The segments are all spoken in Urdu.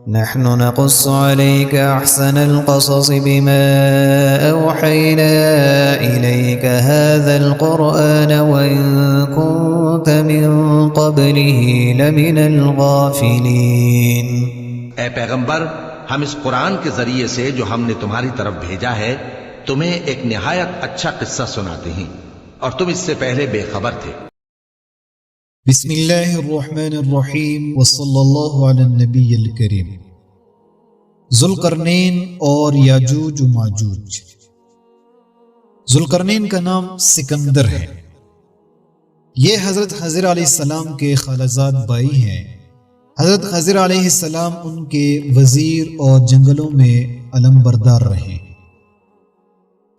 نحن نقص عليك أحسن القصص بما أوحينا إليك هذا القرآن وإن كنت من قبله لمن الغافلين۔ اے پیغمبر، ہم اس قرآن کے ذریعے سے جو ہم نے تمہاری طرف بھیجا ہے تمہیں ایک نہایت اچھا قصہ سناتے ہیں اور تم اس سے پہلے بے خبر تھے۔ بسم اللہ الرحمن الرحیم وصلی اللہ علی النبی الکریم۔ ذوالقرنین اور یاجوج و ماجوج۔ ذوالقرنین کا نام سکندر ہے۔ یہ حضرت خضر علیہ السلام کے خالزاد بھائی ہیں۔ حضرت خضر علیہ السلام ان کے وزیر اور جنگلوں میں علم بردار رہے۔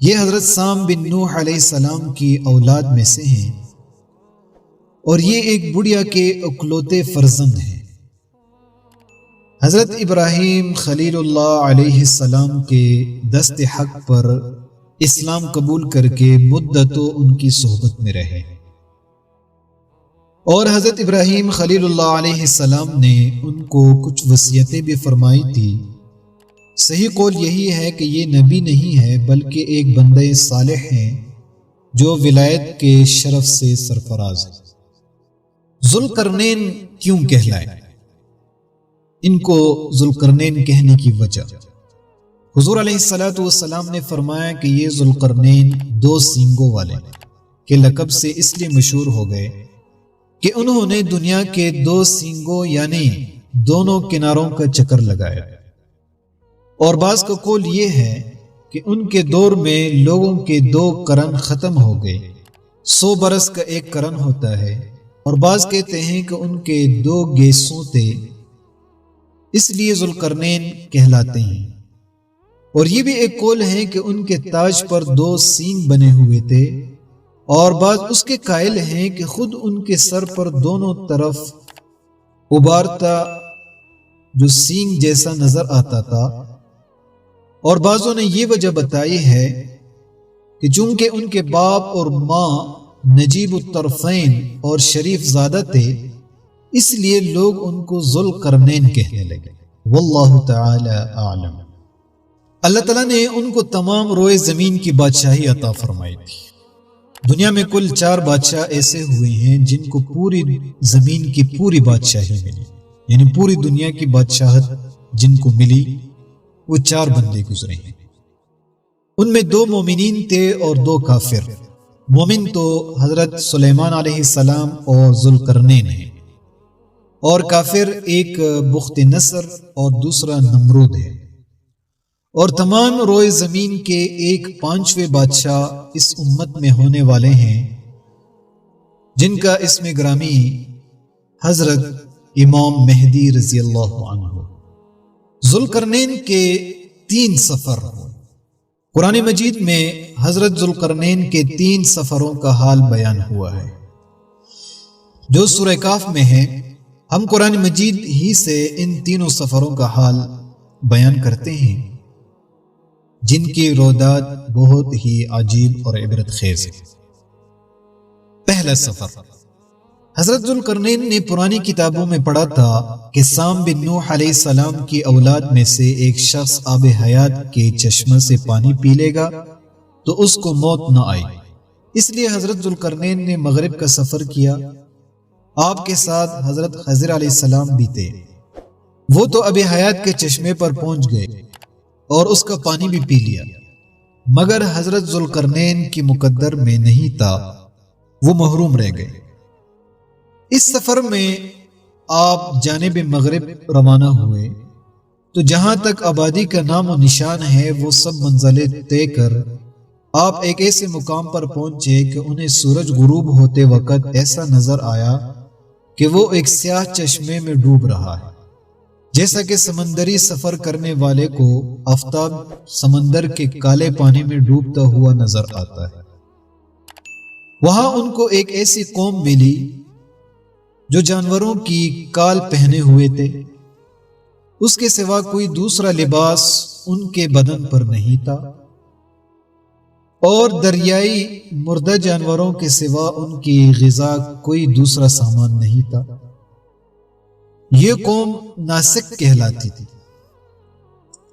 یہ حضرت سام بن نوح علیہ السلام کی اولاد میں سے ہیں اور یہ ایک بڑھیا کے اکلوتے فرزند ہیں۔ حضرت ابراہیم خلیل اللہ علیہ السلام کے دست حق پر اسلام قبول کر کے مدتوں ان کی صحبت میں رہے، اور حضرت ابراہیم خلیل اللہ علیہ السلام نے ان کو کچھ وصیتیں بھی فرمائی تھی۔ صحیح قول یہی ہے کہ یہ نبی نہیں ہے بلکہ ایک بندہ صالح ہیں جو ولایت کے شرف سے سرفراز ہے۔ ذوالقرنین کیوں کہلائے؟ ان کو ذوالقرنین کہنے کی وجہ، حضور علیہ السلام نے فرمایا کہ یہ ذوالقرنین دو سینگوں والے کے لقب سے اس لیے مشہور ہو گئے کہ انہوں نے دنیا کے دو سینگوں یعنی دونوں کناروں کا چکر لگایا، اور بعض کا قول یہ ہے کہ ان کے دور میں لوگوں کے دو قرن ختم ہو گئے۔ 100 برس کا ایک قرن ہوتا ہے، اور بعض کہتے ہیں کہ ان کے دو گیسوں تھے اس لیے ذوالقرنین کہلاتے ہیں، اور یہ بھی ایک قول ہے کہ ان کے تاج پر 2 سینگ بنے ہوئے تھے، اور بعض اس کے قائل ہیں کہ خود ان کے سر پر دونوں طرف ابھرتا جو سینگ جیسا نظر آتا تھا، اور بعضوں نے یہ وجہ بتائی ہے کہ چونکہ ان کے باپ اور ماں نجیب الطرفین اور شریف زادہ تھے اس لیے لوگ ان کو ذوالقرنین کہنے لگے۔ واللہ تعالی اعلم۔ اللہ تعالیٰ نے ان کو تمام روئے زمین کی بادشاہی عطا فرمائی تھی۔ دنیا میں کل 4 بادشاہ ایسے ہوئے ہیں جن کو پوری زمین کی پوری بادشاہی ملی، یعنی پوری دنیا کی بادشاہت جن کو ملی وہ 4 بندے گزرے ہیں۔ ان میں 2 مومنین تھے اور 2 کافر۔ مومن تو حضرت سلیمان علیہ السلام اور ذوالقرنین ہیں، اور کافر ایک بخت نصر اور دوسرا نمرود ہے، اور تمام روئے زمین کے 1/5 بادشاہ اس امت میں ہونے والے ہیں جن کا اسم گرامی حضرت امام مہدی رضی اللہ عنہ۔ ذوالقرنین کے 3 سفر ہوئے۔ قرآن مجید میں حضرت ذوالقرنین کے 3 سفروں کا حال بیان ہوا ہے جو سورہ کہف میں ہے۔ ہم قرآن مجید ہی سے ان 3 سفروں کا حال بیان کرتے ہیں جن کی روایات بہت ہی عجیب اور عبرت خیز ہے۔ پہلا سفر، حضرت ذوالقرنین نے پرانی کتابوں میں پڑھا تھا کہ سام بن نوح علیہ السلام کی اولاد میں سے ایک شخص آب حیات کے چشمہ سے پانی پی لے گا تو اس کو موت نہ آئے، اس لیے حضرت ذوالقرنین نے مغرب کا سفر کیا۔ آپ کے ساتھ حضرت خضر علیہ السلام بھی تھے۔ وہ تو آب حیات کے چشمے پر پہنچ گئے اور اس کا پانی بھی پی لیا، مگر حضرت ذوالقرنین کی مقدر میں نہیں تھا، وہ محروم رہ گئے۔ اس سفر میں آپ جانب مغرب روانہ ہوئے تو جہاں تک آبادی کا نام و نشان ہے وہ سب منزلیں طے کر آپ ایک ایسے مقام پر پہنچے کہ انہیں سورج غروب ہوتے وقت ایسا نظر آیا کہ وہ ایک سیاہ چشمے میں ڈوب رہا ہے، جیسا کہ سمندری سفر کرنے والے کو آفتاب سمندر کے کالے پانی میں ڈوبتا ہوا نظر آتا ہے۔ وہاں ان کو ایک ایسی قوم ملی جو جانوروں کی کال پہنے ہوئے تھے، اس کے سوا کوئی دوسرا لباس ان کے بدن پر نہیں تھا، اور دریائی مردہ جانوروں کے سوا ان کی غذا کوئی دوسرا سامان نہیں تھا۔ یہ قوم ناسک کہلاتی تھی۔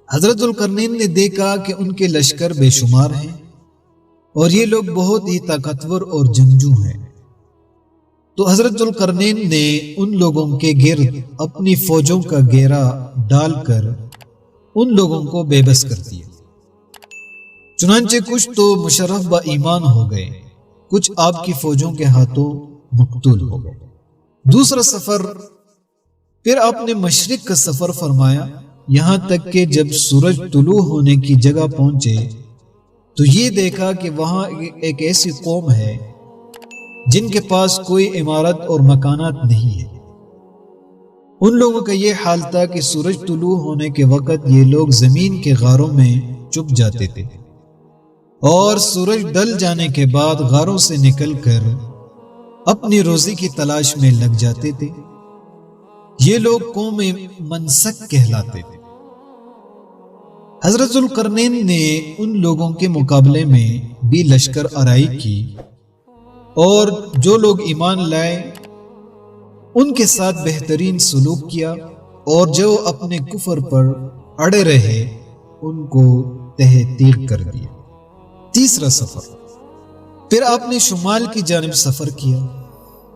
حضرت ذوالقرنین نے دیکھا کہ ان کے لشکر بے شمار ہیں اور یہ لوگ بہت ہی طاقتور اور جنگجو ہیں، تو حضرت ذوالقرنین نے ان لوگوں کے گرد اپنی فوجوں کا گھیرا ڈال کر ان لوگوں کو بے بس کر دیا۔ چنانچہ کچھ تو مشرف با ایمان ہو گئے، کچھ آپ کی فوجوں کے ہاتھوں مقتول ہو گئے۔ دوسرا سفر، پھر آپ نے مشرق کا سفر فرمایا، یہاں تک کہ جب سورج طلوع ہونے کی جگہ پہنچے تو یہ دیکھا کہ وہاں ایک ایسی قوم ہے جن کے پاس کوئی عمارت اور مکانات نہیں ہے۔ ان لوگوں کا یہ حال تھا کہ سورج طلوع ہونے کے وقت یہ لوگ زمین کے غاروں میں چھپ جاتے تھے اور سورج ڈل جانے کے بعد غاروں سے نکل کر اپنی روزی کی تلاش میں لگ جاتے تھے۔ یہ لوگ قوم منسک کہلاتے تھے۔ حضرت ذوالقرنین نے ان لوگوں کے مقابلے میں بھی لشکر آرائی کی اور جو لوگ ایمان لائے ان کے ساتھ بہترین سلوک کیا، اور جو اپنے کفر پر اڑے رہے ان کو تہہ تیغ کر دیا۔ تیسرا سفر، پھر آپ نے شمال کی جانب سفر کیا،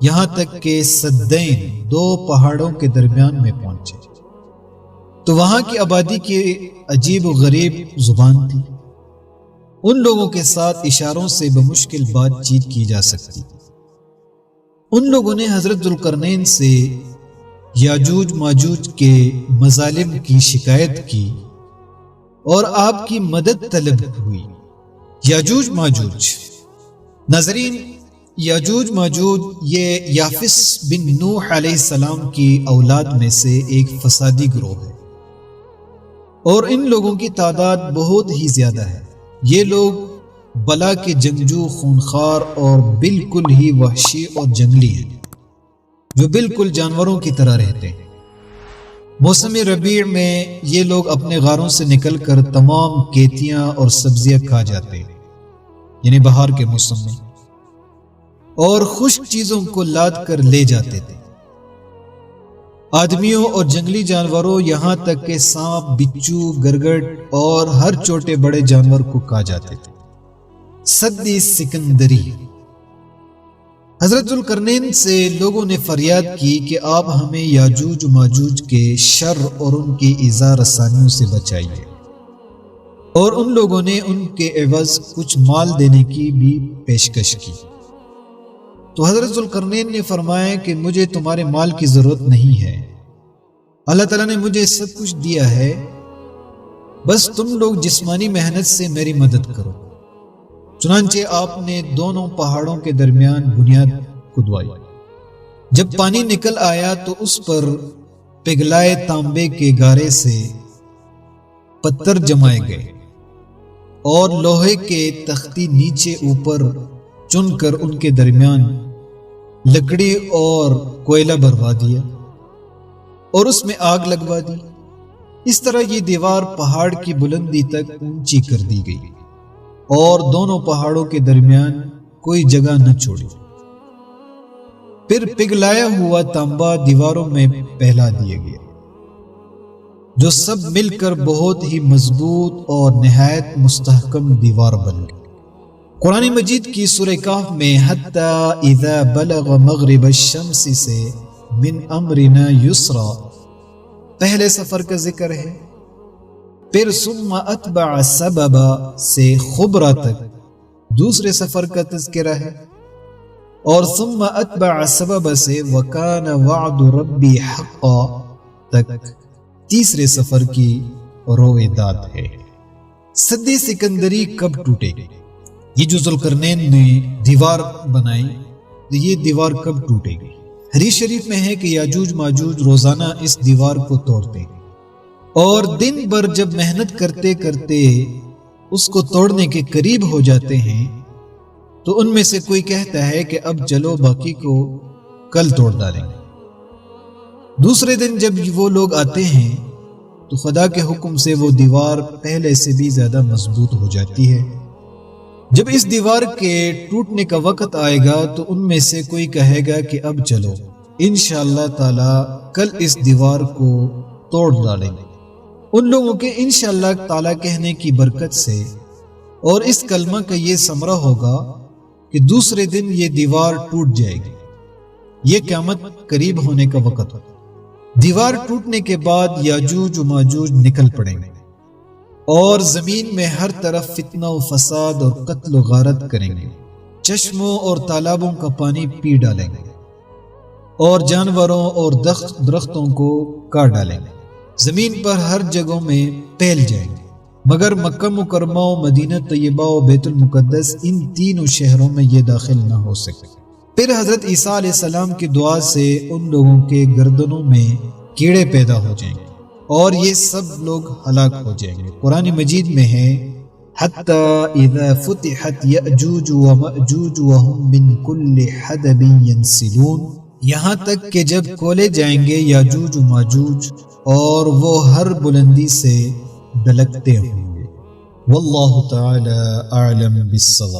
یہاں تک کہ سدین، دو پہاڑوں کے درمیان میں پہنچے، تو وہاں کی آبادی کی عجیب و غریب زبان تھی۔ ان لوگوں کے ساتھ اشاروں سے بمشکل بات چیت کی جا سکتی تھی۔ ان لوگوں نے حضرت ذوالقرنین سے یاجوج ماجوج کے مظالم کی شکایت کی اور آپ کی مدد طلب ہوئی۔ یاجوج ماجوج، ناظرین، یاجوج ماجوج یہ یافس بن نوح علیہ السلام کی اولاد میں سے ایک فسادی گروہ ہے، اور ان لوگوں کی تعداد بہت ہی زیادہ ہے۔ یہ لوگ بلا کے جنگجو، خونخوار اور بالکل ہی وحشی اور جنگلی ہیں، جو بالکل جانوروں کی طرح رہتے ہیں۔ موسم ربیع میں یہ لوگ اپنے غاروں سے نکل کر تمام کھیتیاں اور سبزیاں کھا جاتے ہیں، یعنی بہار کے موسم میں، اور خشک چیزوں کو لاد کر لے جاتے تھے۔ آدمیوں اور جنگلی جانوروں، یہاں تک کہ سانپ، بچھو، گرگٹ اور ہر چھوٹے بڑے جانور کو کھا جاتے تھے۔ سدی سکندری، حضرت ذوالقرنین سے لوگوں نے فریاد کی کہ آپ ہمیں یاجوج ماجوج کے شر اور ان کی ایذا رسانیوں سے بچائیے، اور ان لوگوں نے ان کے عوض کچھ مال دینے کی بھی پیشکش کی۔ تو حضرت ذوالقرنین نے فرمایا کہ مجھے تمہارے مال کی ضرورت نہیں ہے، اللہ تعالیٰ نے مجھے سب کچھ دیا ہے، بس تم لوگ جسمانی محنت سے میری مدد کرو۔ چنانچہ آپ نے دونوں پہاڑوں کے درمیان بنیاد کھدوائی۔ جب پانی نکل آیا تو اس پر پگھلائے تانبے کے گارے سے پتھر جمائے گئے اور لوہے کے تختی نیچے اوپر چن کر ان کے درمیان لکڑی اور کوئلہ بھروا دیا اور اس میں آگ لگوا دی۔ اس طرح یہ دیوار پہاڑ کی بلندی تک اونچی کر دی گئی اور دونوں پہاڑوں کے درمیان کوئی جگہ نہ چھوڑی۔ پھر پگھلایا ہوا تانبا دیواروں میں پھیلا دیا گیا، جو سب مل کر بہت ہی مضبوط اور نہایت مستحکم دیوار بن گئی۔ قرآن مجید کی سورہ کہف میں حتی اذا بلغ مغرب الشمس سے من امرنا یسرا پہلے سفر کا ذکر ہے، پھر ثم اتبع سببا سے خبرہ تک دوسرے سفر کا تذکرہ ہے، اور ثم اتبع سببا سے وکان وعد ربی حقا تک تیسرے سفر کی رویداد ہے۔ سدی سکندری کب ٹوٹے گی؟ یہ جو ذوالقرنین نے دیوار بنائی، یہ دیوار کب ٹوٹے گی؟ حدیث شریف میں ہے کہ یاجوج ماجوج روزانہ اس دیوار کو توڑتے ہیں، اور دن بھر جب محنت کرتے کرتے اس کو توڑنے کے قریب ہو جاتے ہیں تو ان میں سے کوئی کہتا ہے کہ اب چلو باقی کو کل توڑ ڈالیں گے۔ دوسرے دن جب وہ لوگ آتے ہیں تو خدا کے حکم سے وہ دیوار پہلے سے بھی زیادہ مضبوط ہو جاتی ہے۔ جب اس دیوار کے ٹوٹنے کا وقت آئے گا تو ان میں سے کوئی کہے گا کہ اب چلو انشاءاللہ تعالی کل اس دیوار کو توڑ ڈالیں گے۔ ان لوگوں کے انشاءاللہ تعالیٰ کہنے کی برکت سے اور اس کلمہ کا یہ ثمرہ ہوگا کہ دوسرے دن یہ دیوار ٹوٹ جائے گی۔ یہ قیامت قریب ہونے کا وقت ہوگا۔ دیوار ٹوٹنے کے بعد یاجوج و ماجوج نکل پڑیں گے اور زمین میں ہر طرف فتنہ و فساد اور قتل و غارت کریں گے، چشموں اور تالابوں کا پانی پی ڈالیں گے اور جانوروں اور درختوں کو کاٹ ڈالیں گے، زمین پر ہر جگہوں میں پھیل جائیں گے، مگر مکہ مکرمہ و مدینہ طیبہ و بیت المقدس ان تینوں شہروں میں یہ داخل نہ ہو سکے۔ پھر حضرت عیسیٰ علیہ السلام کی دعا سے ان لوگوں کے گردنوں میں کیڑے پیدا ہو جائیں گے اور یہ سب لوگ ہلاک ہو جائیں گے۔ قرآن مجید میں ہے حَتَّى إِذَا فُتِحَتْ يَأْجُوجُ وَمَأْجُوجُ وَهُمْ مِنْ كُلِّ حَدَبٍ يَنْسِلُونَ، یہاں تک کہ جب کھولے جائیں گے یاجوج و ماجوج اور وہ ہر بلندی سے دلکتے ہوں گے۔ واللہ تعالی اعلم بالصواب۔